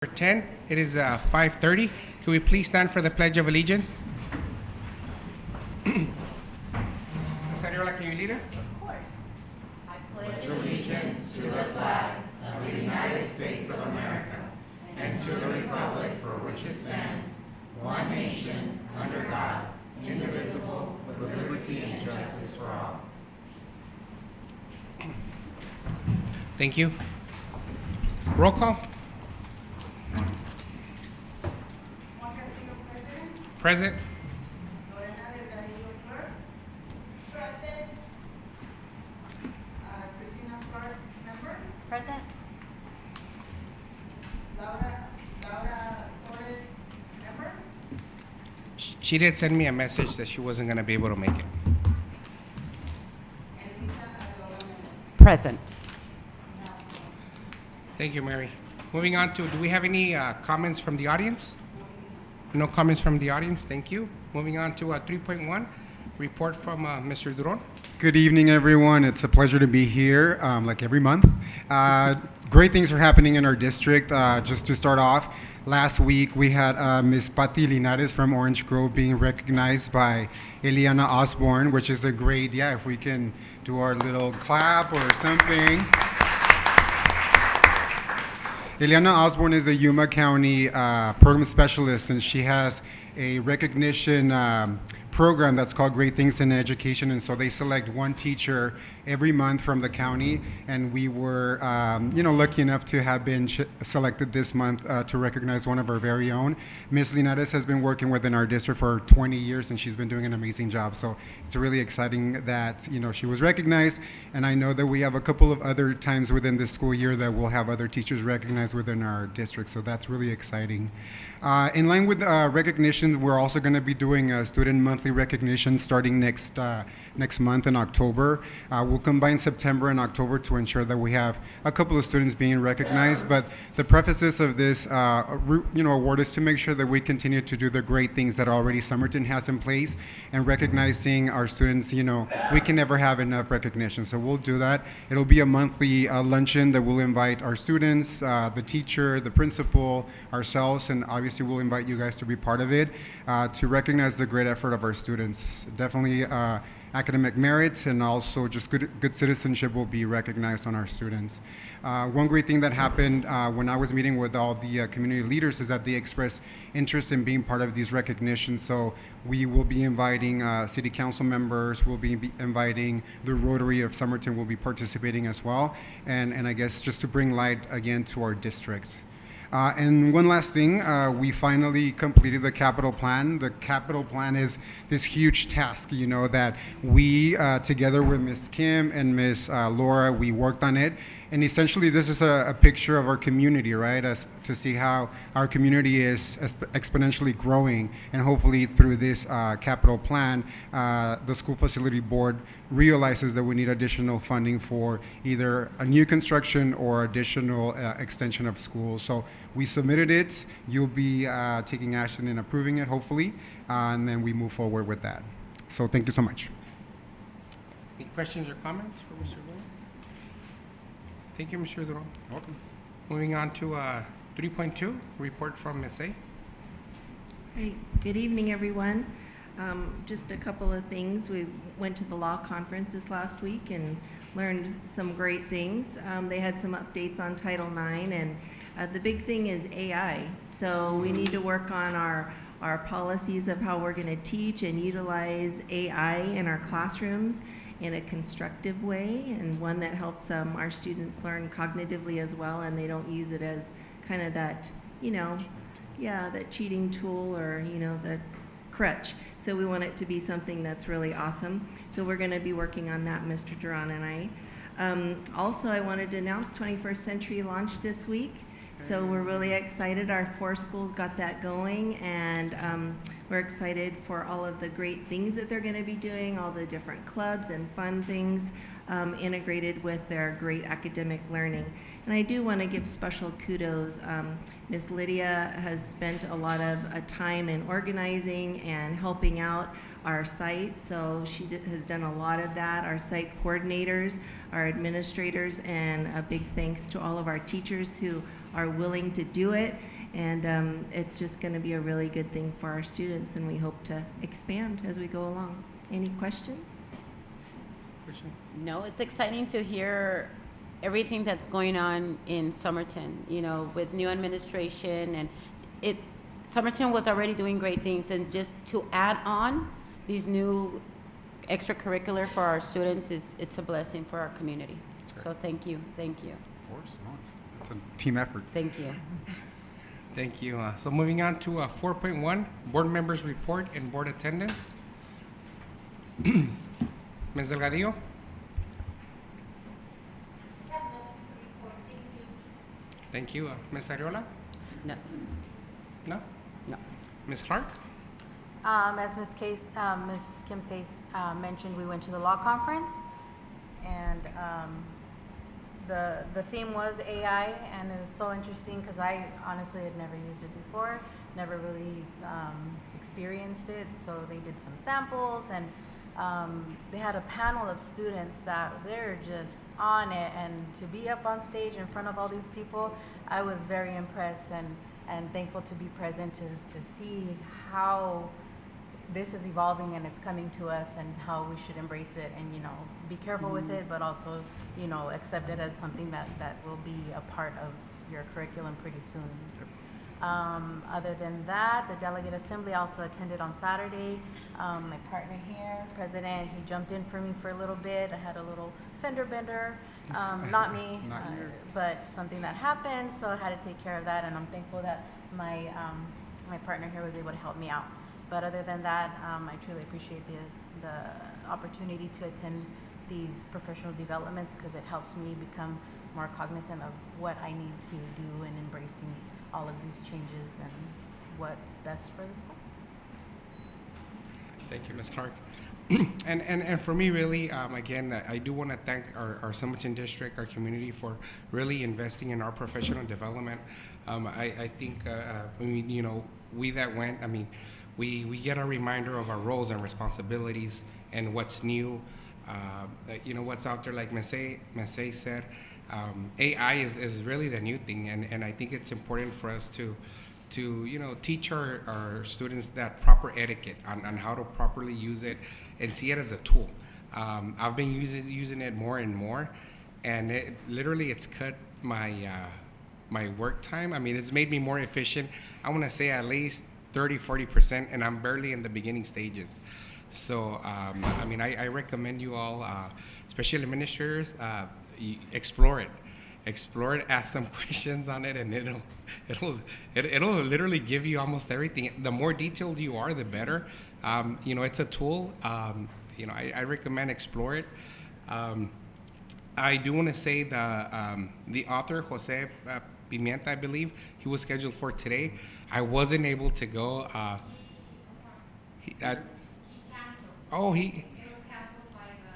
10. It is 5:30. Can we please stand for the Pledge of Allegiance? Sariola, can you lead us? Of course. I pledge allegiance to the flag of the United States of America and to the republic for which it stands, one nation, under God, indivisible, with liberty and justice for all. Thank you. Roll call. Juan Castillo, President. Present. Lorena Delgadillo, Clerk. Present. Christina Clark, Member. Present. Laura Torres, Member. She did send me a message that she wasn't going to be able to make it. And Lisa Arreola, Member. Present. Thank you, Mary. Moving on to, do we have any comments from the audience? No comments from the audience. Thank you. Moving on to 3.1, report from Mr. Duron. Good evening, everyone. It's a pleasure to be here, like every month. Great things are happening in our district. Just to start off, last week we had Ms. Patti Linares from Orange Grove being recognized by Eliana Osborne, which is a great, if we can do our little clap or something. Eliana Osborne is a Yuma County program specialist, and she has a recognition program that's called Great Things in Education. And so they select one teacher every month from the county, and we were, lucky enough to have been selected this month to recognize one of our very own. Ms. Linares has been working within our district for 20 years, and she's been doing an amazing job. So it's really exciting that, she was recognized, and I know that we have a couple of other times within this school year that we'll have other teachers recognized within our district, so that's really exciting. In line with recognition, we're also going to be doing a student monthly recognition starting next month in October. We'll combine September and October to ensure that we have a couple of students being recognized, but the prefaces of this award is to make sure that we continue to do the great things that already Somerton has in place, and recognizing our students. We can never have enough recognition, so we'll do that. It'll be a monthly luncheon that will invite our students, the teacher, the principal, ourselves, and obviously we'll invite you guys to be part of it to recognize the great effort of our students. Definitely academic merit, and also just good citizenship will be recognized on our students. One great thing that happened when I was meeting with all the community leaders is that they expressed interest in being part of these recognitions. So we will be inviting city council members, we'll be inviting the Rotary of Somerton will be participating as well, and I guess just to bring light again to our district. And one last thing, we finally completed the capital plan. The capital plan is this huge task, that we, together with Ms. Kim and Ms. Laura, we worked on it. And essentially, this is a picture of our community, right? As to see how our community is exponentially growing. And hopefully, through this capital plan, the school facility board realizes that we need additional funding for either a new construction or additional extension of schools. So we submitted it. You'll be taking action and approving it, hopefully, and then we move forward with that. So thank you so much. Any questions or comments for Mr. Duron? Thank you, Mr. Duron. Welcome. Moving on to 3.2, report from Ms. A. Hey, good evening, everyone. Just a couple of things. We went to the law conference this last week and learned some great things. They had some updates on Title IX, and the big thing is AI. So we need to work on our policies of how we're going to teach and utilize AI in our classrooms in a constructive way, and one that helps our students learn cognitively as well, and they don't use it as kind of that, that cheating tool or, the crutch. So we want it to be something that's really awesome. So we're going to be working on that, Mr. Duran and I. Also, I wanted to announce 21st Century launched this week. So we're really excited. Our 4 schools got that going, and we're excited for all of the great things that they're going to be doing, all the different clubs and fun things integrated with their great academic learning. And I do want to give special kudos. Ms. Lydia has spent a lot of time in organizing and helping out our site, so she has done a lot of that. Our site coordinators, our administrators, and a big thanks to all of our teachers who are willing to do it. And it's just going to be a really good thing for our students, and we hope to expand as we go along. Any questions? No, it's exciting to hear everything that's going on in Somerton, you know, with new administration, and Somerton was already doing great things, and just to add on these new extracurricular for our students it's a blessing for our community. So thank you. Of course, no, it's a team effort. Thank you. Thank you. So moving on to 4.1, board members report and board attendance. Ms. Delgadillo? Thank you. Ms. Ariola? No. No? No. Ms. Clark? As Ms. Kim Sace mentioned, we went to the law conference, and the theme was AI, and it was so interesting because I honestly had never used it before, never really experienced it. So they did some samples, and they had a panel of students that they're just on it, and to be up on stage in front of all these people, I was very impressed and thankful to be present to see how this is evolving and it's coming to us, and how we should embrace it and, you know, be careful with it, but also, you know, accept it as something that will be a part of your curriculum pretty soon. Other than that, the delegate assembly also attended on Saturday. My partner here, president, he jumped in for me for a little bit. I had a little fender bender, not me, but something that happened, so I had to take care of that, and I'm thankful that my partner here was able to help me out. But other than that, I truly appreciate the opportunity to attend these professional developments, because it helps me become more cognizant of what I need to do in embracing all of these changes and what's best for the school. Thank you, Ms. Clark. And for me, really, again, I do want to thank our Somerton district, our community, for really investing in our professional development. I think, you know, we that went, I mean, we get a reminder of our roles and responsibilities and what's new, you know, what's out there. Like Mesei said, AI is really the new thing, and I think it's important for us to you know, teach our students that proper etiquette on how to properly use it and see it as a tool. I've been using it more and more, and it's cut my work time. I mean, it's made me more efficient. I want to say at least 30-40%, and I'm barely in the beginning stages. So I mean, I recommend you all, especially administrators, explore it, ask some questions on it, and it'll literally give you almost everything. The more detailed you are, the better. You know, it's a tool. You know, I recommend explore it. I do want to say the author, Jose Pimienta, I believe, he was scheduled for today. I wasn't able to go. He canceled. Oh, he. It was canceled by the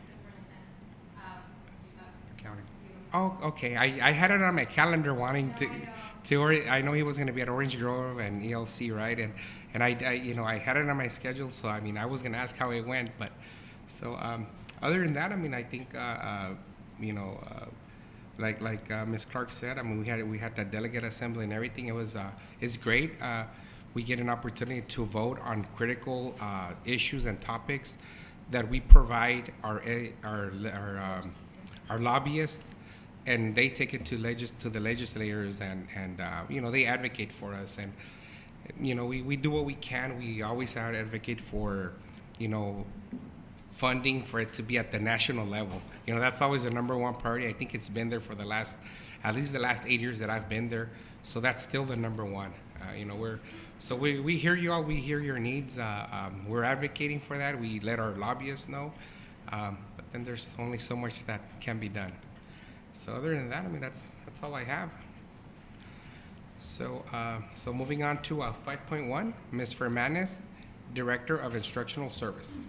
superintendent. County. Oh, okay. I had it on my calendar wanting I know he was going to be at Orange Grove and ELC, right? And I you know, I had it on my schedule, so I mean, I was going to ask how it went, but so other than that, I mean, I think you know, like Ms. Clark said, I mean, we had that delegate assembly and everything. It was it's great. We get an opportunity to vote on critical issues and topics that we provide our lobbyists, and they take it to the legislators, and you know, they advocate for us, and you know, we do what we can. We always advocate for, you know, funding for it to be at the national level. You know, that's always the number one priority. I think it's been there for at least the last 8 years that I've been there. So that's still the number one. You know, we hear you all. We hear your needs. We're advocating for that. We let our lobbyists know. But then there's only so much that can be done. So other than that, I mean, that's all I have. So moving on to 5.1, Ms. Fermanes, Director of Instructional Service.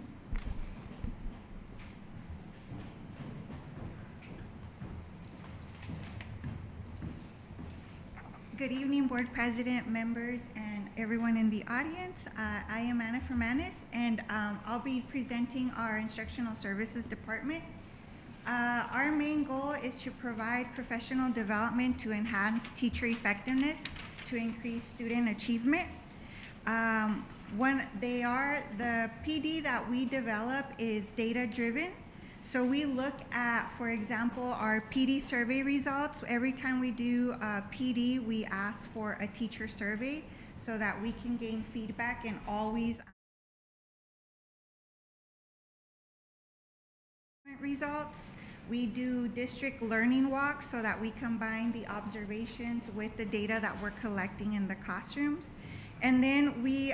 Good evening, Board President, members, and everyone in the audience. I am Ana Fermanes, and I'll be presenting our Instructional Services Department. Our main goal is to provide professional development to enhance teacher effectiveness, to increase student achievement. The PD that we develop is data-driven. So we look at, for example, our PD survey results. Every time we do a PD, we ask for a teacher survey so that we can gain feedback and always results. We do district learning walks so that we combine the observations with the data that we're collecting in the classrooms. And then we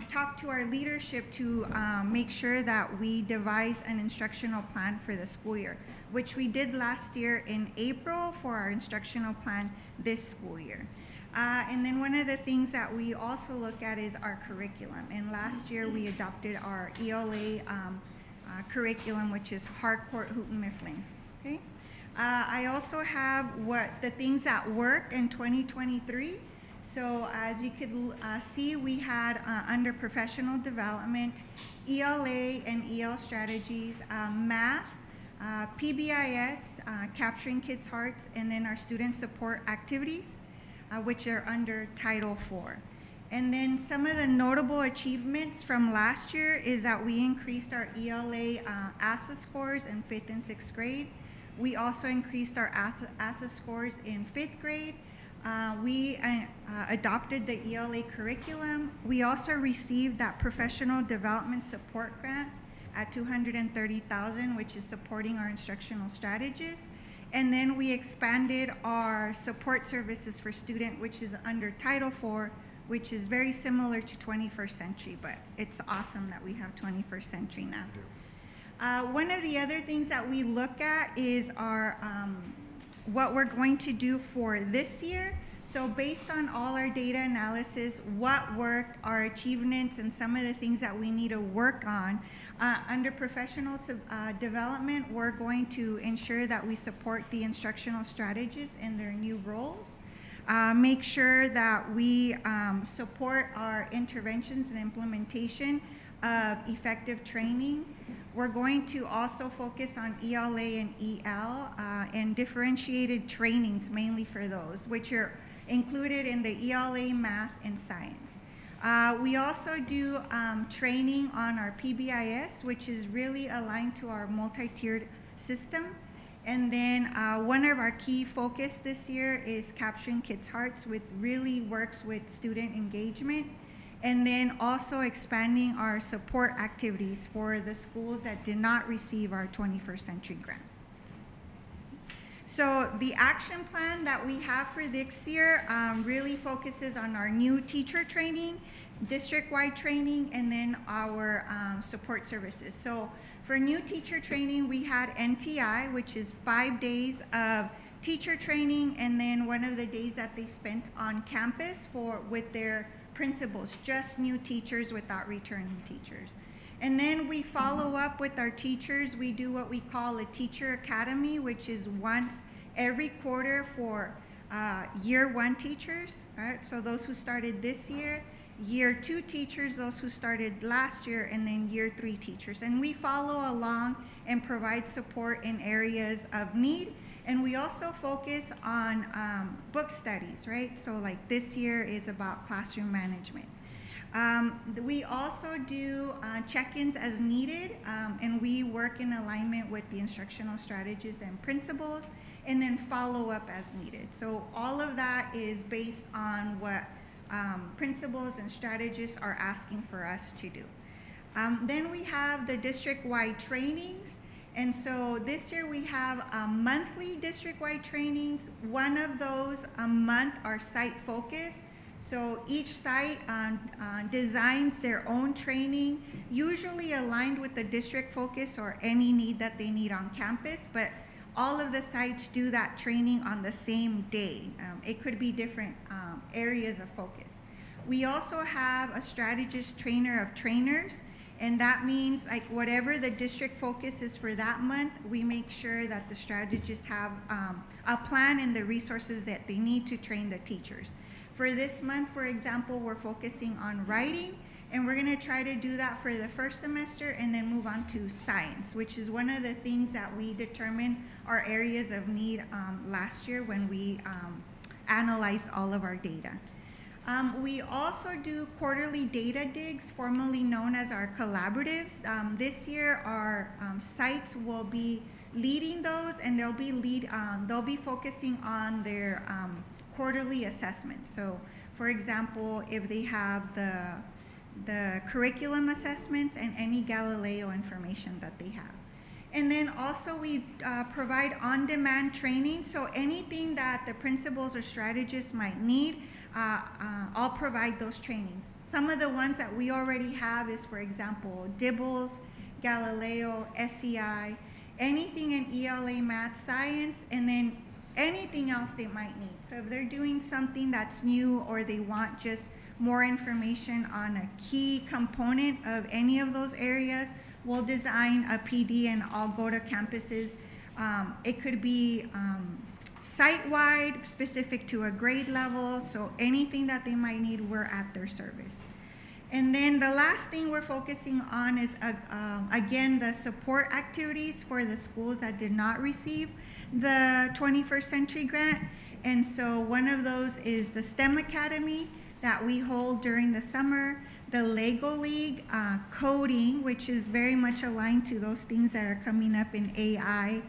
talk to our leadership to make sure that we devise an instructional plan for the school year, which we did last year in April for our instructional plan this school year. And then one of the things that we also look at is our curriculum. And last year we adopted our ELA curriculum, which is Harcourt, Houghton, Mifflin. Okay. I also have the things that work in 2023. So as you could see, we had under professional development, ELA and EL strategies, math, PBIS, capturing kids' hearts, and then our student support activities, which are under Title IV. And then some of the notable achievements from last year is that we increased our ELA ASA scores in 5th and 6th grade. We also increased our ASA scores in 5th grade. We adopted the ELA curriculum. We also received that professional development support grant at $230,000, which is supporting our instructional strategists. And then we expanded our support services for student, which is under Title IV, which is very similar to 21st century, but it's awesome that we have 21st century now. One of the other things that we look at is our what we're going to do for this year. So based on all our data analysis, what worked, our achievements, and some of the things that we need to work on, under professional development, we're going to ensure that we support the instructional strategists in their new roles. Make sure that we support our interventions and implementation of effective training. We're going to also focus on ELA and EL and differentiated trainings mainly for those, which are included in the ELA, math, and science. We also do training on our PBIS, which is really aligned to our multi-tiered system. And then one of our key focus this year is capturing kids' hearts, which really works with student engagement. And then also expanding our support activities for the schools that did not receive our 21st century grant. So the action plan that we have for this year really focuses on our new teacher training, district-wide training, and then our support services. So for new teacher training, we had NTI, which is 5 days of teacher training, and then one of the days that they spent on campus with their principals, just new teachers without returning teachers. And then we follow up with our teachers. We do what we call a teacher academy, which is once every quarter for year 1 teachers, right? So those who started this year, year 2 teachers, those who started last year, and then year 3 teachers. And we follow along and provide support in areas of need. And we also focus on book studies, right? So like this year is about classroom management. We also do check-ins as needed, and we work in alignment with the instructional strategists and principals, and then follow up as needed. So all of that is based on what principals and strategists are asking for us to do. Then we have the district-wide trainings. And so this year we have monthly district-wide trainings. One of those a month are site focused. So each site designs their own training, usually aligned with the district focus or any need that they need on campus, but all of the sites do that training on the same day. It could be different areas of focus. We also have a strategist trainer of trainers, and that means like whatever the district focus is for that month, we make sure that the strategists have a plan and the resources that they need to train the teachers. For this month, for example, we're focusing on writing, And we're going to try to do that for the first semester and then move on to science, which is one of the things that we determined are areas of need last year when we analyzed all of our data. We also do quarterly data digs, formerly known as our collaboratives. This year, our sites will be leading those, and they'll be focusing on their quarterly assessments. So, for example, if they have the curriculum assessments and any Galileo information that they have. And then also we provide on-demand training, so anything that the principals or strategists might need, I'll provide those trainings. Some of the ones that we already have is, for example, DIBBLES, Galileo, SEI, anything in ELA, math, science, and then anything else they might need. So if they're doing something that's new or they want just more information on a key component of any of those areas, we'll design a PD and I'll go to campuses. It could be site-wide, specific to a grade level, so anything that they might need, we're at their service. And then the last thing we're focusing on is, again, the support activities for the schools that did not receive the 21st Century Grant. And so one of those is the STEM Academy that we hold during the summer, the Lego League, coding, which is very much aligned to those things that are coming up in AI,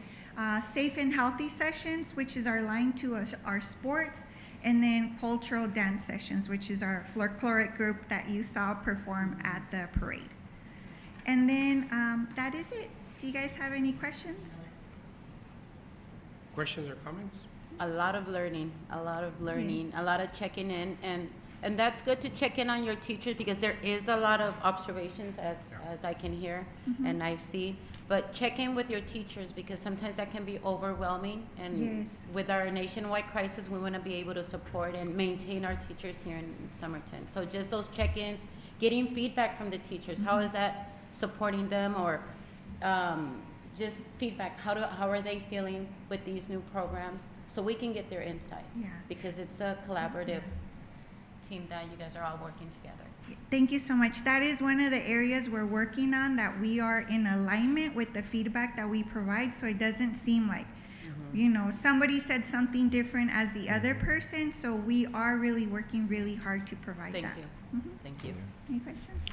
safe and healthy sessions, which is aligned to our sports, and then cultural dance sessions, which is our folkloric group that you saw perform at the parade. And then that is it. Do you guys have any questions? Questions or comments? A lot of learning, Yes. a lot of checking in, and that's good to check in on your teachers because there is a lot of observations as I can hear and I see. But check in with your teachers because sometimes that can be overwhelming. And Yes. with our nationwide crisis, we want to be able to support and maintain our teachers here in Somerton. So just those check-ins, getting feedback from the teachers. How is that supporting them, or just feedback? How are they feeling with these new programs? So we can get their insights. Yeah. Because it's a collaborative team that you guys are all working together. Thank you so much. That is one of the areas we're working on, that we are in alignment with the feedback that we provide, so it doesn't seem like, you know, somebody said something different as the other person, so we are really working really hard to provide Thank that. you. Thank you. Any questions?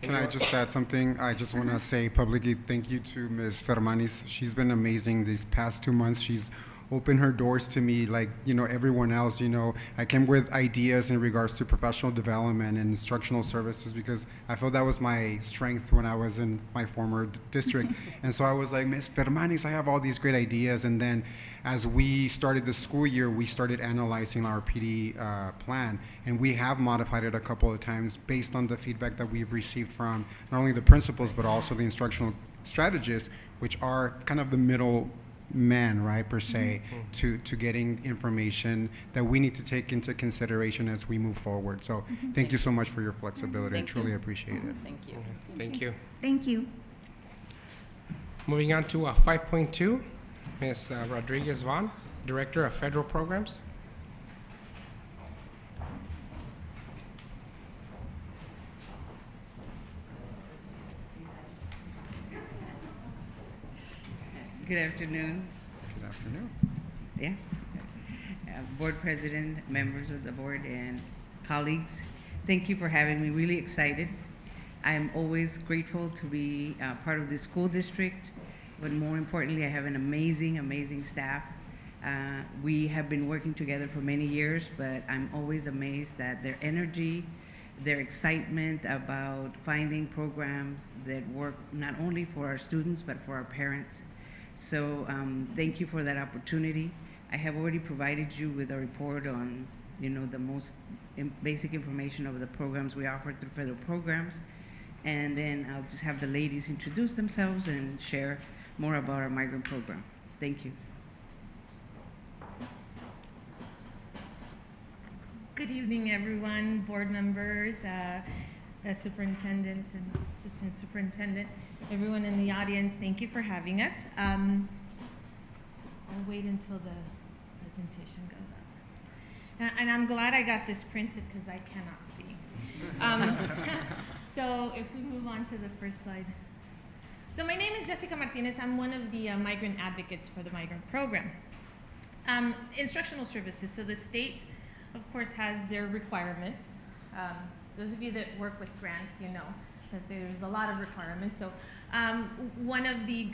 Can I just add something? I just want to say publicly thank you to Ms. Fermanis. She's been amazing these past 2 months. She's opened her doors to me like, you know, everyone else. You know, I came with ideas in regards to professional development and instructional services because I felt that was my strength when I was in my former district. And so I was like, Ms. Fermanis, I have all these great ideas. And then as we started the school year, we started analyzing our PD plan, and we have modified it a couple of times based on the feedback that we've received from not only the principals, but also the instructional strategists, which are kind of the middle man, right, per se, to getting information that we need to take into consideration as we move forward. So thank you so much for your flexibility. I Thank truly you. appreciate it. Thank you. Thank you. Thank you. Moving on to 5.2, Ms. Rodriguez Vaughn, Director of Federal Programs. Good afternoon. Good afternoon. Yeah. Board President, members of the board, and colleagues, thank you for having me. Really excited. I am always grateful to be part of the school district, but more importantly, I have an amazing, amazing staff. We have been working together for many years, but I'm always amazed at their energy, their excitement about finding programs that work not only for our students, but for our parents. So thank you for that opportunity. I have already provided you with a report on, you know, the most basic information of the programs we offer through federal programs. And then I'll just have the ladies introduce themselves and share more about our migrant program. Thank you. Good evening, everyone, board members, the superintendent and assistant superintendent, everyone in the audience. Thank you for having us. I'll wait until the presentation goes up. And I'm glad I got this printed because I cannot see. So if we move on to the first slide. So my name is Jessica Martinez. I'm one of the migrant advocates for the migrant program. Instructional services. So the state, of course, has their requirements. Those of you that work with grants, you know that there's a lot of requirements. So one of the,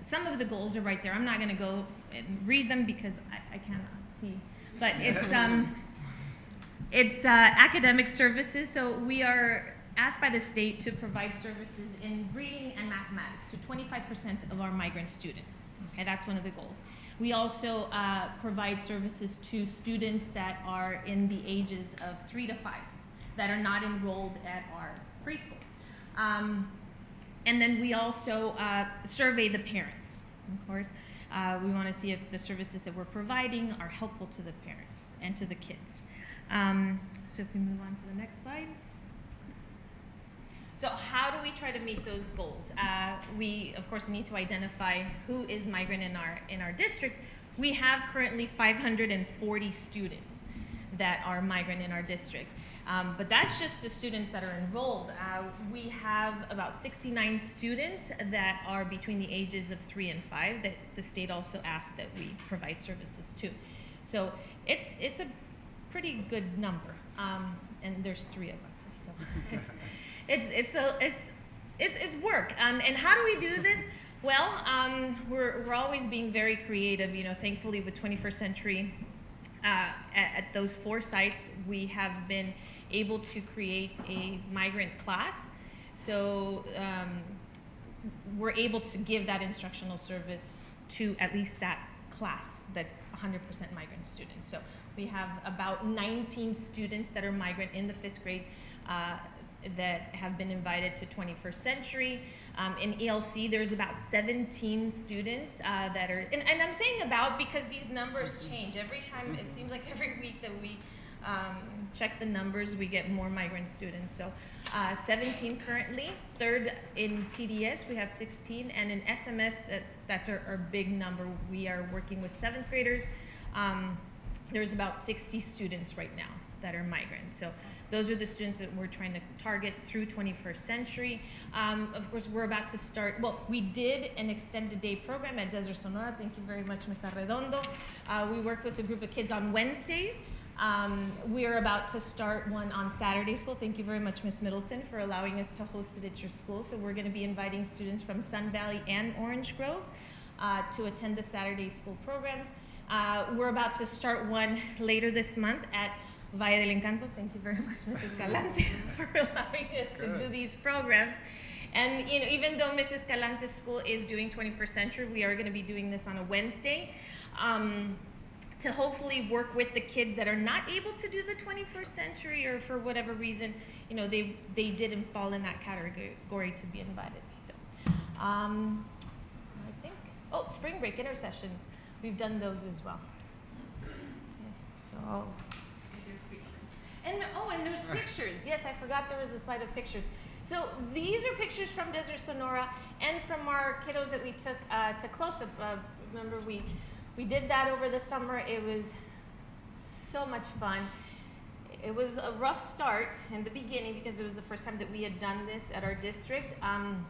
some of the goals are right there. I'm not going to go and read them because I cannot see. But it's academic services. So we are asked by the state to provide services in reading and mathematics to 25% of our migrant students. Okay, that's one of the goals. We also provide services to students that are in the ages of 3 to 5 that are not enrolled at our preschool. And then we also survey the parents, of course. We want to see if the services that we're providing are helpful to the parents and to the kids. So if we move on to the next slide. So how do we try to meet those goals? We, of course, need to identify who is migrant in our district. We have currently 540 students that are migrant in our district. But that's just the students that are enrolled. We have about 69 students that are between the ages of 3 and 5 that the state also asked that we provide services to. So it's a pretty good number, and there's 3 of us. So it's work. And how do we do this? Well, we're always being very creative. You know, thankfully with 21st Century, at those 4 sites, we have been able to create a migrant class. So we're able to give that instructional service to at least that class that's 100% migrant students. So we have about 19 students that are migrant in the 5th grade that have been invited to 21st Century. In ELC, there's about 17 students that are, and I'm saying about because these numbers change. Every time, it seems like every week that we check the numbers, we get more migrant students. So 17 currently. 3rd in TDS, we have 16. And in SMS, that's our big number. We are working with 7th graders. There's about 60 students right now that are migrant. So those are the students that we're trying to target through 21st Century. Of course, we're about to start, well, we did an extended day program at Desert Sonora. Thank you very much, Ms. Arredondo. We worked with a group of kids on Wednesday. We are about to start one on Saturday school. Thank you very much, Ms. Middleton, for allowing us to host it at your school. So we're going to be inviting students from Sun Valley and Orange Grove to attend the Saturday school programs. We're about to start one later this month at Valle del Encanto. Thank you very much, Mrs. Escalante, for allowing us to do these programs. And you know, even though Mrs. Escalante's school is doing 21st Century, we are going to be doing this on a Wednesday to hopefully work with the kids that are not able to do the 21st Century or for whatever reason, you know, they didn't fall in that category to be invited. So, I think, spring break intercessions, we've done those as well. So. And there's pictures. Yes, I forgot there was a slide of pictures. So these are pictures from Desert Sonora and from our kiddos that we took to close-up. Remember, we did that over the summer. It was so much fun. It was a rough start in the beginning because it was the first time that we had done this at our district. And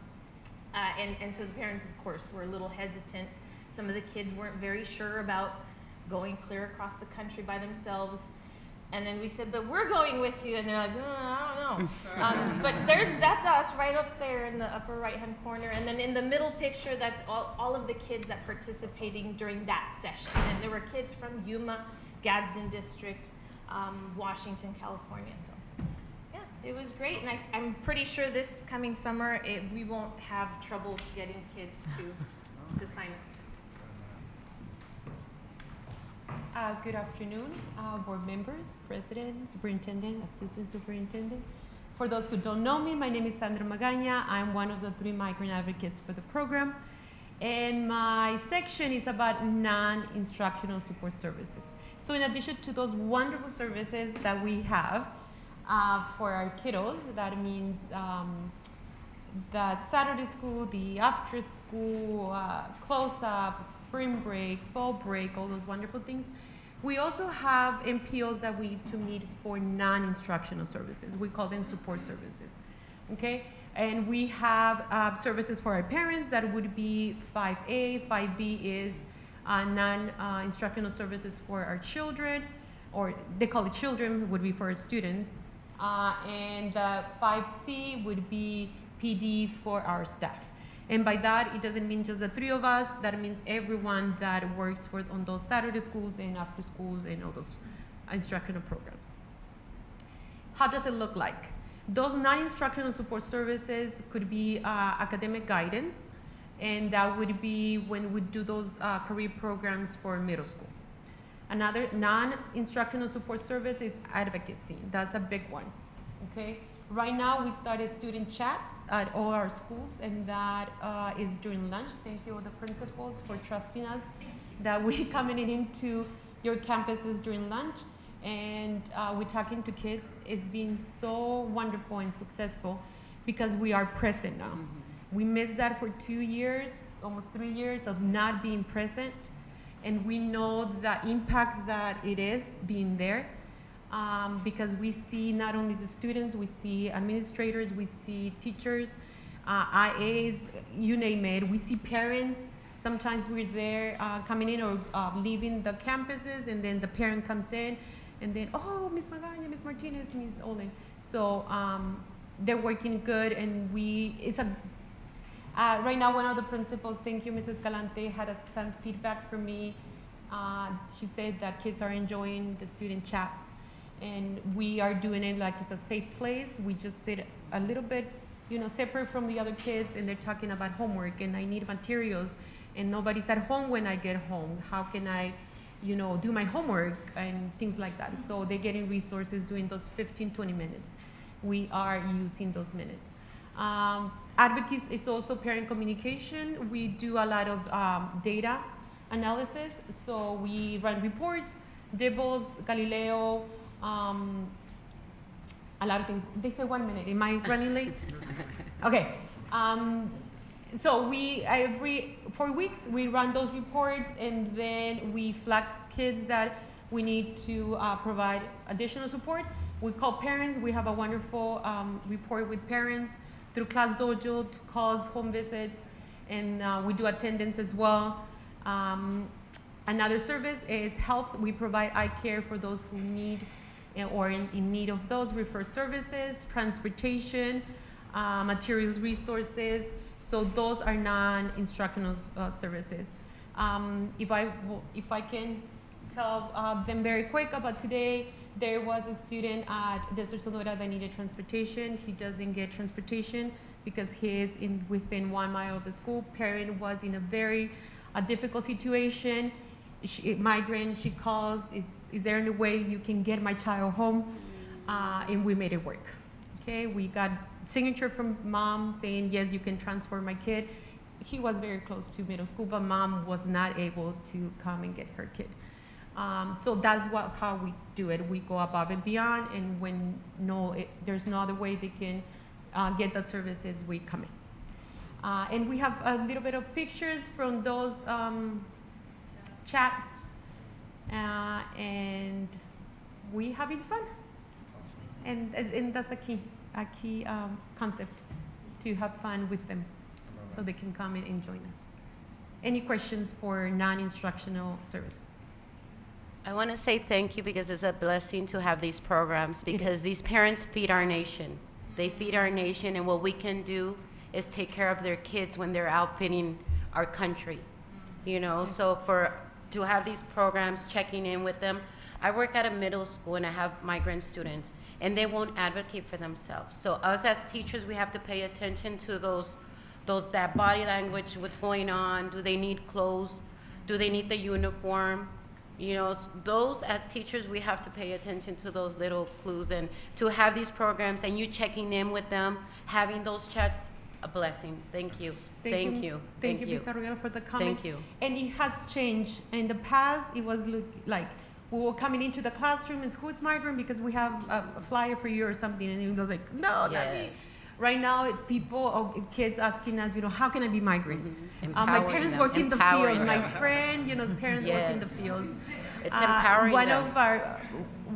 so the parents, of course, were a little hesitant. Some of the kids weren't very sure about going clear across the country by themselves. And then we said, but we're going with you. And they're like, I don't know. But that's us right up there in the upper right-hand corner. And then in the middle picture, that's all of the kids that participating during that session. And there were kids from Yuma, Gadsden District, Washington, California. So yeah, it was great. And I'm pretty sure this coming summer, we won't have trouble getting kids to sign up. Good afternoon, board members, president, superintendent, assistant superintendent. For those who don't know me, my name is Sandra Magaña. I'm one of the 3 migrant advocates for the program. And my section is about non-instructional support services. So in addition to those wonderful services that we have for our kiddos, that means the Saturday school, the after school, close-up, spring break, fall break, all those wonderful things. We also have MPOs that we need to meet for non-instructional services. We call them support services, okay? And we have services for our parents that would be 5A. 5B is non-instructional services for our children, or they call it children, would be for our students. And 5C would be PD for our staff. And by that, it doesn't mean just the three of us. That means everyone that works on those Saturday schools and after schools and all those instructional programs. How does it look like? Those non-instructional support services could be academic guidance, and that would be when we do those career programs for middle school. Another non-instructional support service is advocacy. That's a big one, okay? Right now, we started student chats at all our schools, and that is during lunch. Thank you, all the principals, for trusting us that we coming into your campuses during lunch, and we're talking to kids. It's been so wonderful and successful because we are present now. We missed that for 2 years, almost 3 years of not being present, and we know the impact that it is being there. Because we see not only the students, we see administrators, we see teachers, IAs, you name it. We see parents. Sometimes we're there coming in or leaving the campuses, and then the parent comes in, and then, oh, Miss Magaña, Miss Martinez, Miss Olin. So they're working good, and right now one of the principals, thank you, Mrs. Galante, had some feedback for me. She said that kids are enjoying the student chats. And we are doing it like it's a safe place. We just sit a little bit, separate from the other kids, and they're talking about homework, and I need materials, and nobody's at home when I get home. How can I, do my homework and things like that? So they're getting resources during those 15, 20 minutes. We are using those minutes. Advocacy is also parent communication. We do a lot of data analysis. So we run reports, Dibbles, Galileo, a lot of things. They say 1 minute. Am I running late? Okay. So every 4 weeks, we run those reports, and then we flag kids that we need to provide additional support. We call parents. We have a wonderful report with parents through Class Dojo, to calls, home visits, and we do attendance as well. Another service is health. We provide eye care for those who need or in need of those, refer services, transportation, materials, resources. So those are non-instructional services. If I can tell them very quick about today, there was a student at Desert Sonora that needed transportation. He doesn't get transportation because he is within 1 mile of the school. Parent was in a very difficult situation. Migrant, she calls, is there any way you can get my child home? And we made it work. Okay, we got signature from mom saying, yes, you can transfer my kid. He was very close to middle school, but mom was not able to come and get her kid. So that's how we do it. We go above and beyond, and when there's no other way they can get the services, we come in. And we have a little bit of pictures from those chats, and we having fun. And that's a key concept, to have fun with them, so they can come and join us. Any questions for non-instructional services? I want to say thank you, because it's a blessing to have these programs, because these parents feed our nation. They feed our nation, and what we can do is take care of their kids when they're outfitting our country. So to have these programs, checking in with them. I work at a middle school, and I have migrant students, and they won't advocate for themselves. So us as teachers, we have to pay attention to that body language, what's going on. Do they need clothes? Do they need the uniform? Those as teachers, we have to pay attention to those little clues, and to have these programs and you checking in with them, having those chats, a blessing. Thank you. Thank you. Thank you, Ms. Arreola, for the comment. Thank you. And it has changed. In the past, it was like we were coming into the classroom and who's migrant, because we have a flyer for you or something, and it was like, no, not me. Right now, kids asking us, how can I be migrant? My parents work in the fields. My friend, parents work in the fields. It's empowering one them.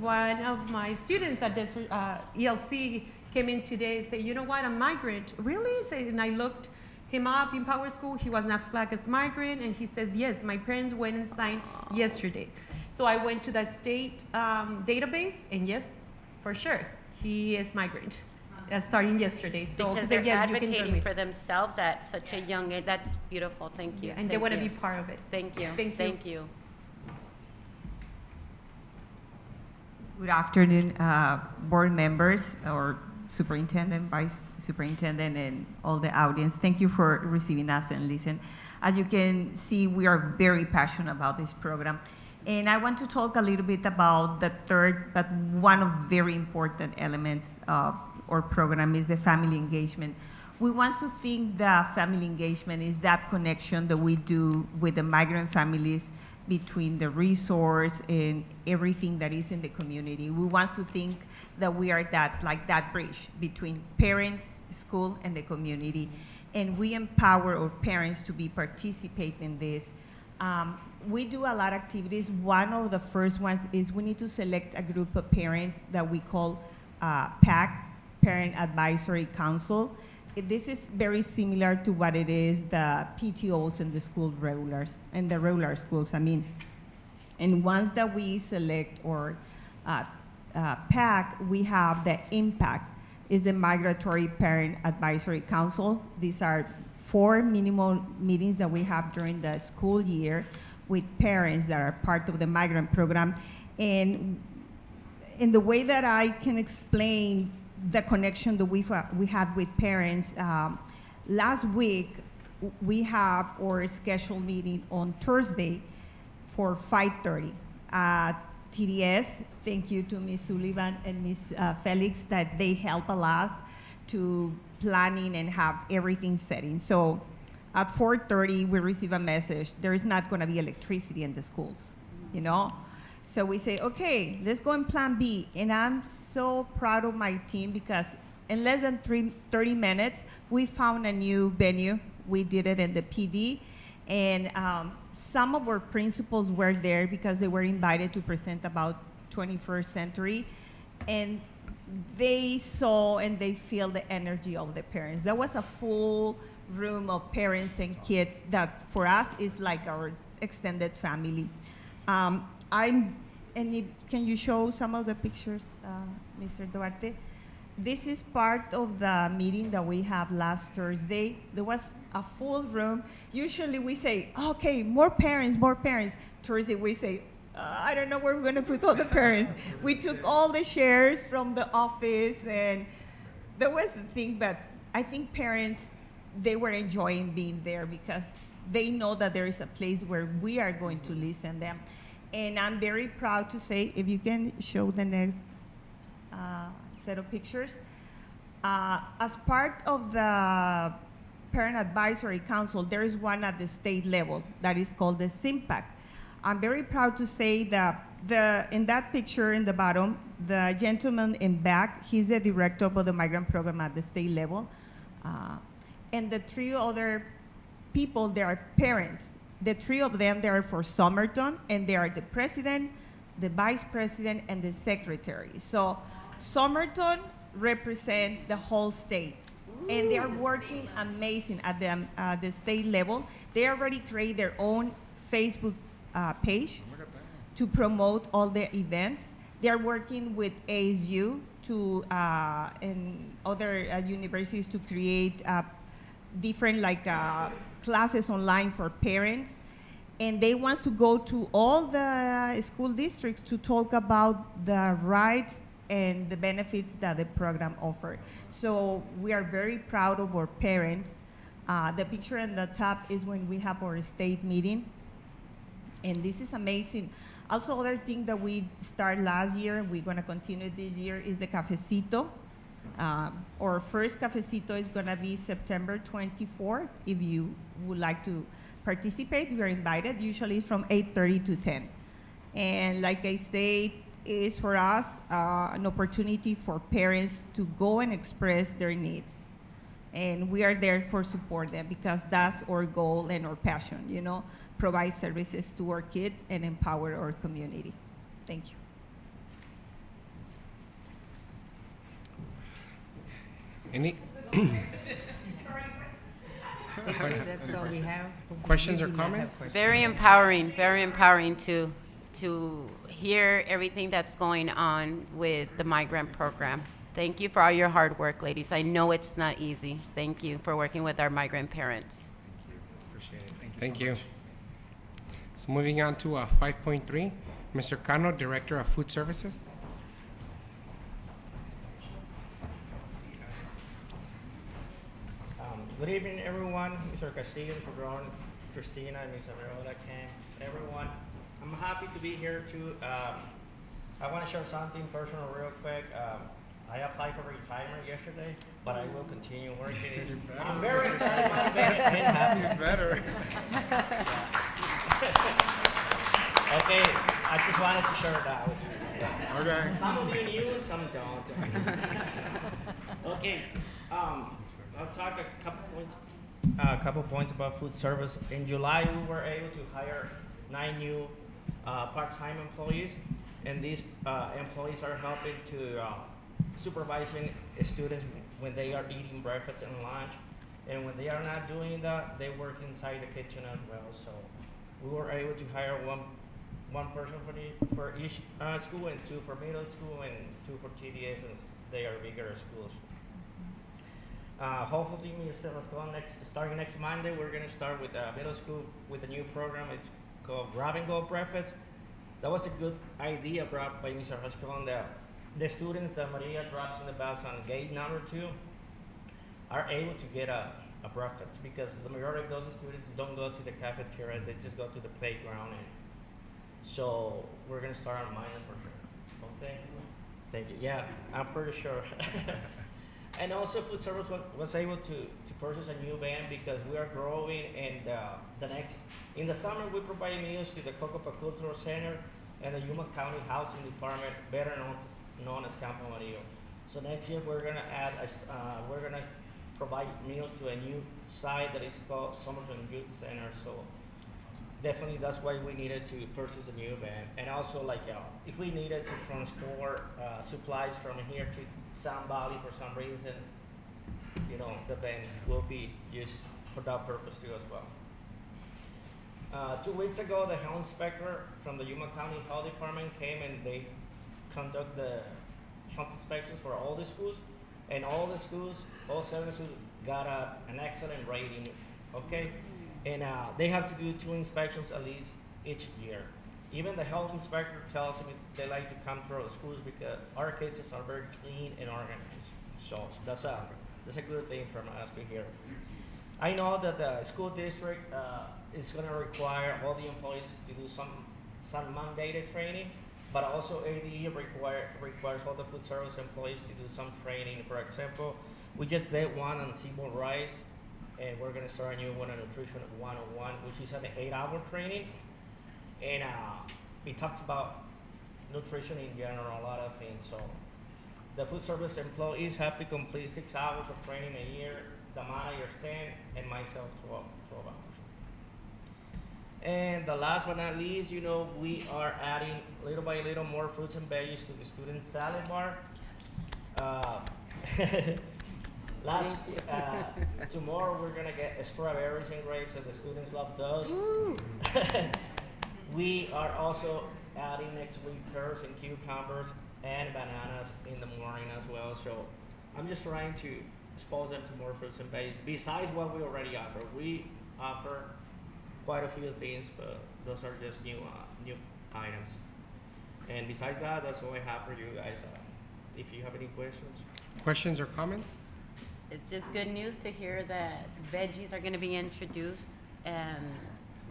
One of my students at this ELC came in today and said, you know what, I'm migrant. Really? And I looked him up in Power School. He was not flagged as migrant, and he says, yes, my parents went and signed yesterday. So I went to the state database, and yes, for sure, he is migrant, starting yesterday. So Because he they're said, yes, you can advocating join me. for themselves at such a young age. That's beautiful. Thank you. And they Thank want to you. be part of it. Thank you. Thank you. Thank you. Good afternoon, board members, or superintendent, vice superintendent, and all the audience. Thank you for receiving us and listen. As you can see, we are very passionate about this program. And I want to talk a little bit about the third, but one of very important elements of our program is the family engagement. We want to think that family engagement is that connection that we do with the migrant families between the resource and everything that is in the community. We want to think that we are that bridge between parents, school, and the community. And we empower our parents to be participating in this. We do a lot of activities. One of the first ones is we need to select a group of parents that we call PAC, Parent Advisory Council. This is very similar to what it is the PTOs and the school regulars, and the regular schools, I mean. And once that we select our PAC, we have the impact, is the Migratory Parent Advisory Council. These are 4 minimum meetings that we have during the school year with parents that are part of the migrant program. And in the way that I can explain the connection that we had with parents, last week we have our scheduled meeting on Thursday for 5:30 at TDS. Thank you to Ms. Sullivan and Ms. Felix that they help a lot to planning and have everything setting. So at 4:30 we receive a message, there is not gonna be electricity in the schools, you know? So we say, okay, let's go and plan B. And I'm so proud of my team because in less than 30 minutes, we found a new venue. We did it in the PD. And some of our principals were there because they were invited to present about 21st century. And they saw and they feel the energy of the parents. There was a full room of parents and kids that for us is like our extended family. Can you show some of the pictures, Mr. Duarte? This is part of the meeting that we have last Thursday. There was a full room. Usually we say, okay, more parents, more parents. Thursday we say, I don't know where we're gonna put all the parents. We took all the chairs from the office, and that was the thing, but I think parents, they were enjoying being there because they know that there is a place where we are going to listen to them. And I'm very proud to say, if you can show the next set of pictures. As part of the Parent Advisory Council, there is one at the state level that is called the SIMPAC. I'm very proud to say that in that picture in the bottom, the gentleman in back, he's the director of the migrant program at the state level. And the 3 other people, they are parents. The 3 of them, they are for Somerton, and they are the president, the vice president, and the secretary. So Somerton represent the whole state. And they are working amazing at the state level. They already create their own Facebook page to promote all the events. They are working with ASU and other universities to create different classes online for parents. And they want to go to all the school districts to talk about the rights and the benefits that the program offers. So we are very proud of our parents. The picture on the top is when we have our state meeting. And this is amazing. Also, other thing that we started last year, we're gonna continue this year, is the cafecito. Our first cafecito is gonna be September 24th. If you would like to participate, you are invited. Usually it's from 8:30 to 10. And like I said, is for us an opportunity for parents to go and express their needs. And we are there for support them because that's our goal and our passion, you know, provide services to our kids and empower our community. Thank you. Any That's all we have. questions or We do not have comments? questions. Very empowering to hear everything that's going on with the migrant program. Thank you for all your hard work, ladies. I know it's not easy. Thank you for working with our migrant parents. Appreciate it. Thank you. So moving on to 5.3, Mr. Cano, Director of Food Services. Good evening, everyone. Mr. Castillo, Mr. Brown, Christina, and Ms. Amerola, Ken, everyone. I'm happy to be here too. I want to share something personal real quick. I applied for retirement yesterday, but I will continue working. I'm very excited and happy. You better. Okay, I just wanted to share that with you. Okay. Some of you knew and some don't. Okay, I'll talk a couple points about food service. In July, we were able to hire 9 new part-time employees, and these employees are helping to supervising students when they are eating breakfast and lunch, and when they are not doing that, they work inside the kitchen as well. So we were able to hire one person for each school, and 2 for middle school, and 2 for TDS, and they are bigger schools. Hopefully, starting next Monday, we're gonna start with middle school with a new program. It's called Grab and Go Breakfast. That was a good idea brought by Mr. Rascon. The students that Maria drops in the bus on gate number 2 are able to get a breakfast, because the majority of those students don't go to the cafeteria, they just go to the playground. And so we're gonna start on Monday for sure. Okay? Thank you. Yeah, I'm pretty sure. And also, food service was able to purchase a new van because we are growing, and in the summer we provide meals to the Cocopa Cultural Center and the Yuma County Housing Department, better known as Campo Amarillo. So next year we're gonna we're gonna provide meals to a new site that is called Somerton Youth Center. So definitely that's why we needed to purchase a new van. And also, like, if we needed to transport supplies from here to Sun Valley for some reason, you know, the van will be used for that purpose too as well. 2 weeks ago, the health inspector from the Yuma County Health Department came, and they conduct the health inspections for all the schools, and all the schools, all 7 schools, got an excellent rating. Okay. And they have to do 2 inspections at least each year. Even the health inspector tells me they like to come to our schools because our kids are very clean and organized. So that's a good thing from us to hear. I know that the school district is going to require all the employees to do some mandated training, but also ADE requires all the food service employees to do some training. For example, we just did one on civil rights, and we're going to start a new one on Nutrition 101, which is an 8-hour training. And it talks about nutrition in general, a lot of things. So the food service employees have to complete 6 hours of training a year, the managers 10, and myself 12 hours. And the last but not least, you know, we are adding little by little more fruits and veggies to the student salad bar. Tomorrow we're gonna get strawberries and grapes, and the students love those. We are also adding next week pears and cucumbers and bananas in the morning as well. So I'm just trying to expose them to more fruits and veggies besides what we already offer. We offer quite a few things, but those are just new items. And besides that, that's all I have for you guys. If you have any questions. Questions or comments? It's just good news to hear that veggies are going to be introduced and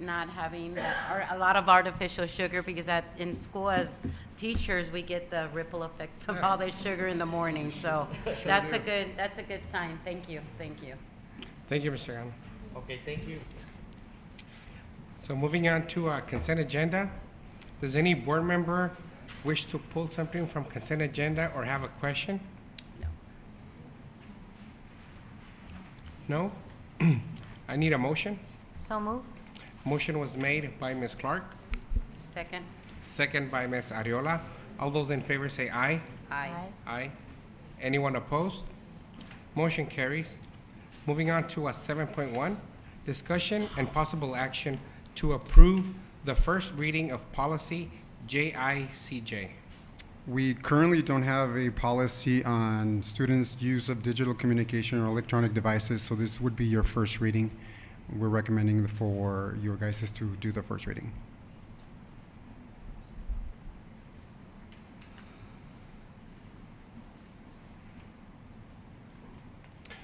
not having a lot of artificial sugar, because in school as teachers we get the ripple effects of all this sugar in the morning. So that's a good sign. Thank you. Thank you, Mr. Gano. Okay, thank you. So moving on to consent agenda. Does any board member wish to pull something from consent agenda or have a question? No. No? I need a motion. So moved. Motion was made by Ms. Clark, Second? second by Ms. Ariola. All those in favor say aye. Aye. Aye. Anyone opposed? Motion carries. Moving on to 7.1, discussion and possible action to approve the first reading of policy JICJ. We currently don't have a policy on students' use of digital communication or electronic devices, so this would be your first reading. We're recommending for your guys to do the first reading.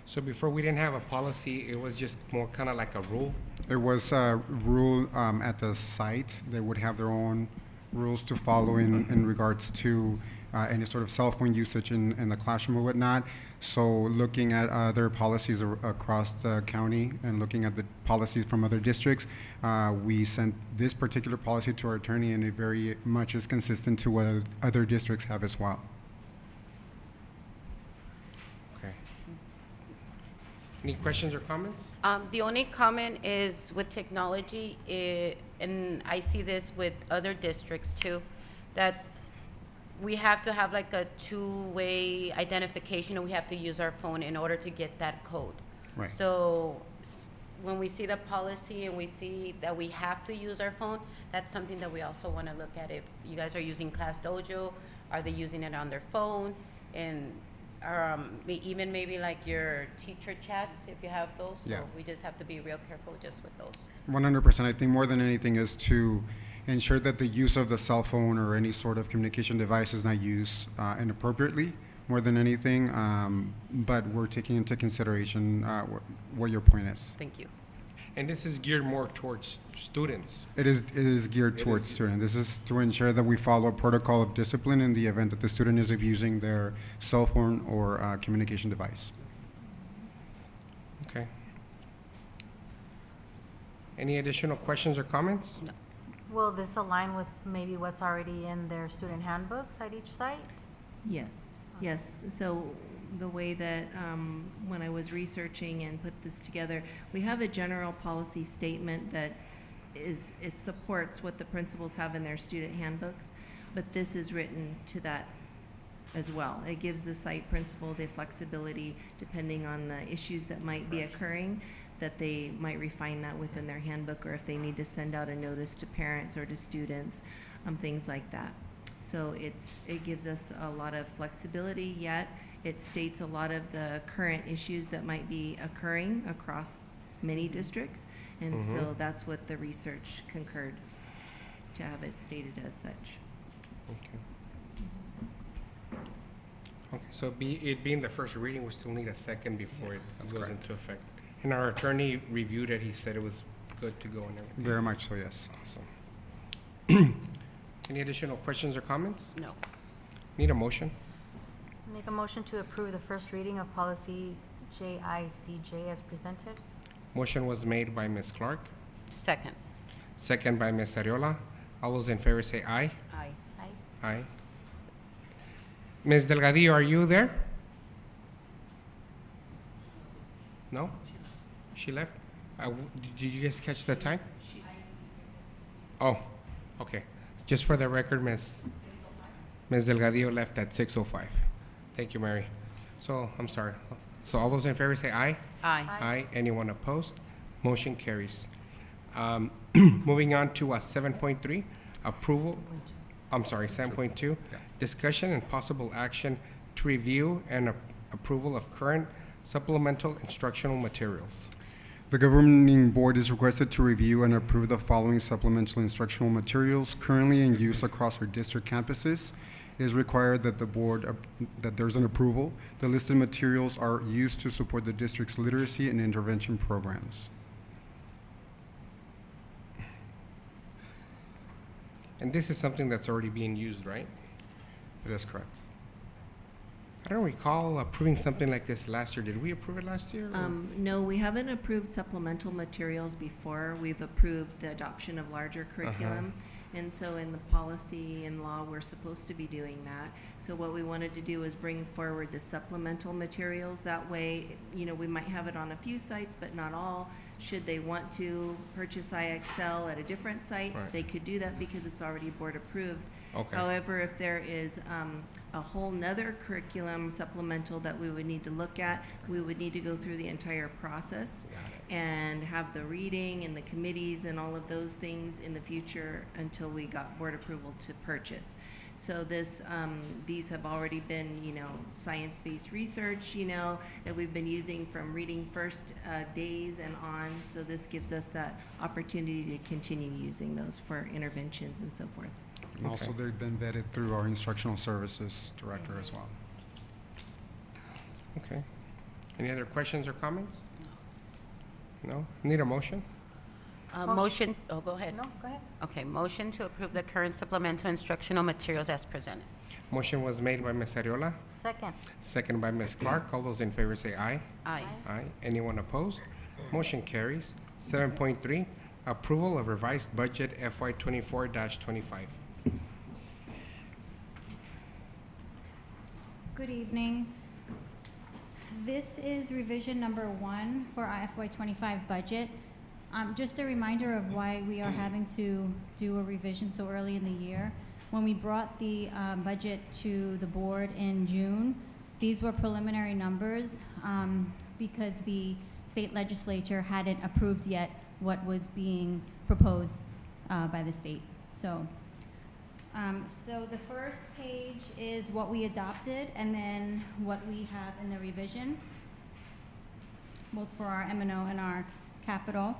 So before we didn't have a policy, it was just more kind of like a rule. It was a rule at the site. They would have their own rules to follow in regards to any sort of cell phone usage in the classroom or whatnot. So looking at other policies across the county and looking at the policies from other districts, we sent this particular policy to our attorney, and it very much is consistent to what other districts have as well. Okay. Any questions or comments? The only comment is with technology, and I see this with other districts too, that we have to have like a two-way identification, and we have to use our phone in order to get that code. Right. So when we see the policy and we see that we have to use our phone, that's something that we also want to look at. If you guys are using Class Dojo, are they using it on their phone? And even maybe like your teacher chats, if you have those. Yeah. So we just have to be real careful just with those. 100%. I think more than anything is to ensure that the use of the cell phone or any sort of communication device is not used inappropriately, more than anything. But we're taking into consideration what your point is. Thank you. And this is geared more towards students. It is geared towards students. This is to ensure that we follow a protocol of discipline in the event that the student is abusing their cell phone or communication device. Okay. Any additional questions or comments? No. Will this align with maybe what's already in their student handbooks at each site? Yes, yes. So the way that, when I was researching and put this together, we have a general policy statement that supports what the principals have in their student handbooks, but this is written to that as well. It gives the site principal the flexibility, depending on the issues that might be occurring, that they might refine that within their handbook, or if they need to send out a notice to parents or to students, things like that. So it gives us a lot of flexibility, yet it states a lot of the current issues that might be occurring across many districts. And so that's what the research concurred, to have it stated as such. Okay. Okay, so it being the first reading, we still need a second before it goes into effect. And our attorney reviewed it. He said it was good to go and everything. Very much so, yes. Awesome. Any additional questions or comments? No. Need a motion? Make a motion to approve the first reading of policy JICJ as presented. Motion was made by Ms. Clark, Second. second by Ms. Ariola. All those in favor say aye. Aye. Aye. Aye. Ms. Delgadillo, are you there? No? She left? Did you guys catch the time? Oh, okay. Just for the record, Ms. Delgadillo left at 6:05. Thank you, Mary. So, I'm sorry. So all those in favor say aye. Aye. Aye. Anyone opposed? Motion carries. Moving on to 7.3, approval. I'm sorry, 7.2, discussion and possible action to review and approval of current supplemental instructional materials. The governing board is requested to review and approve the following supplemental instructional materials currently in use across our district campuses. It is required that that there's an approval. The listed materials are used to support the district's literacy and intervention programs. And this is something that's already being used, right? It is correct. I don't recall approving something like this last year. Did we approve it last year? or- No, we haven't approved supplemental materials before. We've approved the adoption of larger curriculum. And so in the policy and law, we're supposed to be doing that. So what we wanted to do is bring forward the supplemental materials. That way, you know, we might have it on a few sites, but not all. Should they want to purchase IXL at a different site, Right. they could do that because it's already board approved. Okay. However, if there is a whole nother curriculum supplemental that we would need to look at, we would need to go through the entire process and have the reading and the committees and all of those things in the future until we got board approval to purchase. So this, these have already been, you know, science-based research, you know, that we've been using from reading first days and on. So this gives us that opportunity to continue using those for interventions and so forth. And also, they've been vetted through our instructional services director as well. Okay. Any other questions or comments? No? Need a motion? Motion, oh, go ahead. No, go ahead. Okay, motion to approve the current supplemental instructional materials as presented. Motion was made by Ms. Ariola, Second. second by Ms. Clark. All those in favor say aye. Aye. Aye. Anyone opposed? Motion carries. 7.3, approval of revised budget FY 24-25. Good evening. This is revision number 1 for our FY25 budget. Just a reminder of why we are having to do a revision so early in the year. When we brought the budget to the board in June, these were preliminary numbers because the state legislature hadn't approved yet what was being proposed by the state. So the first page is what we adopted and then what we have in the revision, both for our M&O and our capital.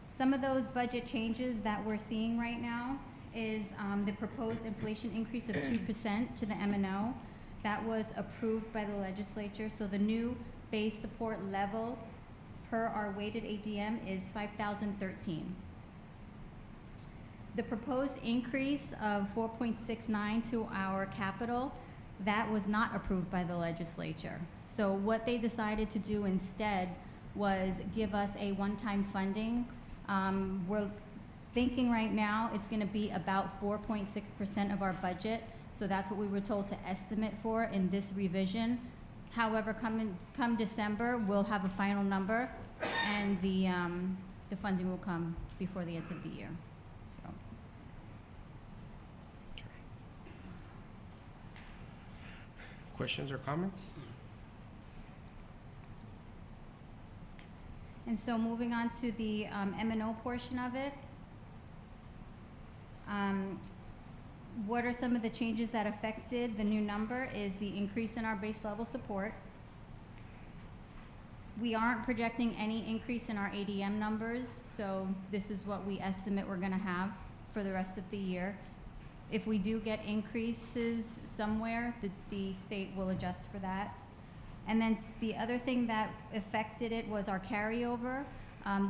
Some of those budget changes that we're seeing right now is the proposed inflation increase of 2% to the M&O. That was approved by the legislature, so the new base support level per our weighted ADM is 5,013. The proposed increase of 4.69 to our capital, that was not approved by the legislature. So what they decided to do instead was give us a one-time funding. We're thinking right now it's going to be about 4.6% of our budget. So that's what we were told to estimate for in this revision. However, come December, we'll have a final number, and the funding will come before the end of the year. So. Questions or comments? And so moving on to the M&O portion of it, what are some of the changes that affected the new number is the increase in our base level support. We aren't projecting any increase in our ADM numbers, so this is what we estimate we're gonna have for the rest of the year. If we do get increases somewhere, the state will adjust for that. And then the other thing that affected it was our carryover.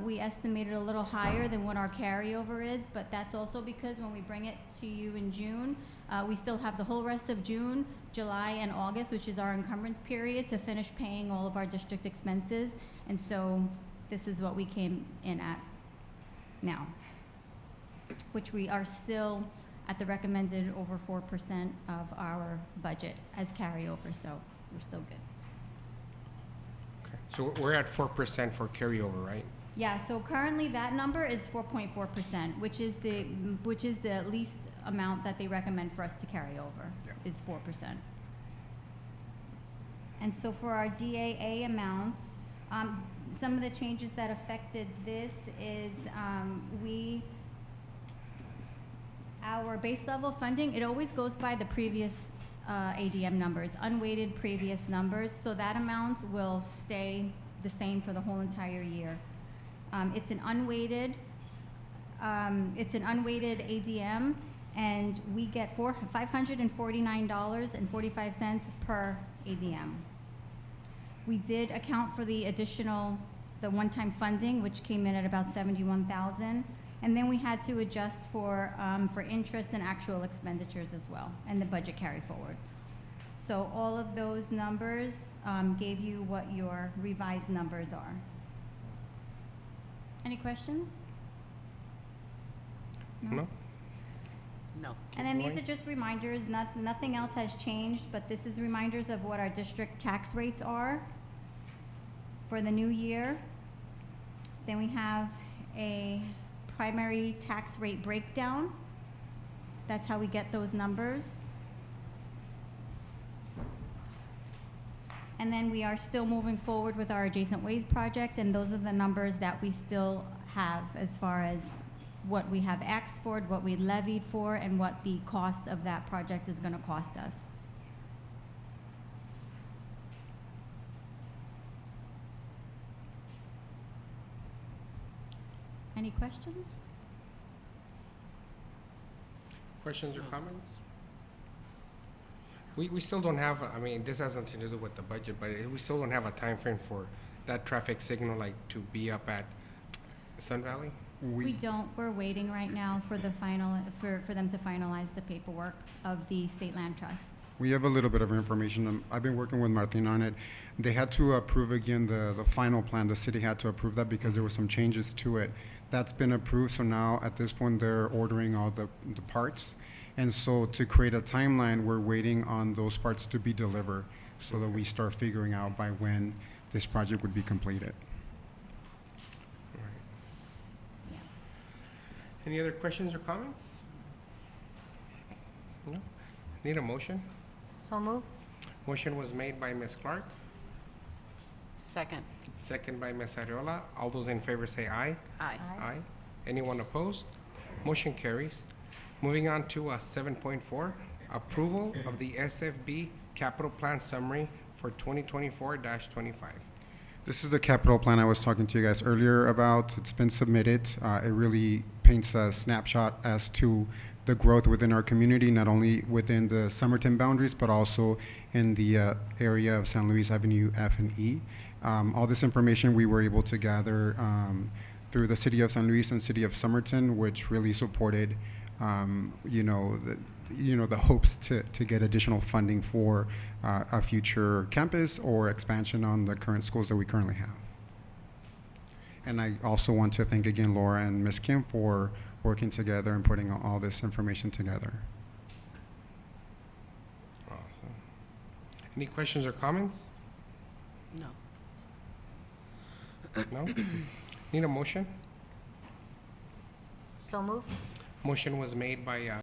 We estimated a little higher than what our carryover is, but that's also because when we bring it to you in June, we still have the whole rest of June, July, and August, which is our encumbrance period, to finish paying all of our district expenses. And so this is what we came in at now, which we are still at the recommended over 4% of our budget as carryover, so we're still good. Okay. So we're at 4% for carryover, right? Yeah, so currently that number is 4.4%, which is the least amount that they recommend for us to carry over, is 4%. And so for our DAA amounts, some of the changes that affected this is our base level funding, it always goes by the previous ADM numbers, unweighted previous numbers, so that amount will stay the same for the whole entire year. It's an unweighted ADM, and we get $549.45 per ADM. We did account for the one-time funding, which came in at about $71,000. And then we had to adjust for interest and actual expenditures as well, and the budget carry forward. So all of those numbers gave you what your revised numbers are. Any questions? No? No. And then these going. are just reminders, nothing else has changed, but this is reminders of what our district tax rates are for the new year. Then we have a primary tax rate breakdown. That's how we get those numbers. And then we are still moving forward with our adjacent ways project, and those are the numbers that we still have as far as what we have asked for, what we levied for, and what the cost of that project is gonna cost us. Any questions? Questions or comments? We still don't have, I mean, this has nothing to do with the budget, but we still don't have a time frame for that traffic signal, like, to be up at Sun Valley? We don't, we're waiting right now for the final, for them to finalize the paperwork of the State Land Trust. We have a little bit of information. I've been working with Martin on it. They had to approve again the final plan. The city had to approve that because there were some changes to it. That's been approved, so now at this point, they're ordering all the parts. And so to create a timeline, we're waiting on those parts to be delivered so that we start figuring out by when this project would be completed. All right. Yeah. Any other questions or comments? No? Need a motion? So move. Motion was made by Ms. Clark, Second. second by Ms. Arreola. All those in favor say aye. Aye. Aye. Anyone opposed? Motion carries. Moving on to 7.4, approval of the SFB capital plan summary for 2024-25. This is the capital plan I was talking to you guys earlier about. It's been submitted. It really paints a snapshot as to the growth within our community, not only within the Somerton boundaries, but also in the area of San Luis Avenue F and E. All this information we were able to gather through the City of San Luis and City of Somerton, which really supported the hopes to get additional funding for a future campus or expansion on the current schools that we currently have. And I also want to thank again Laura and Ms. Kim for working together and putting all this information together. Awesome. Any questions or comments? No. No? Need a motion? So move. Motion was made by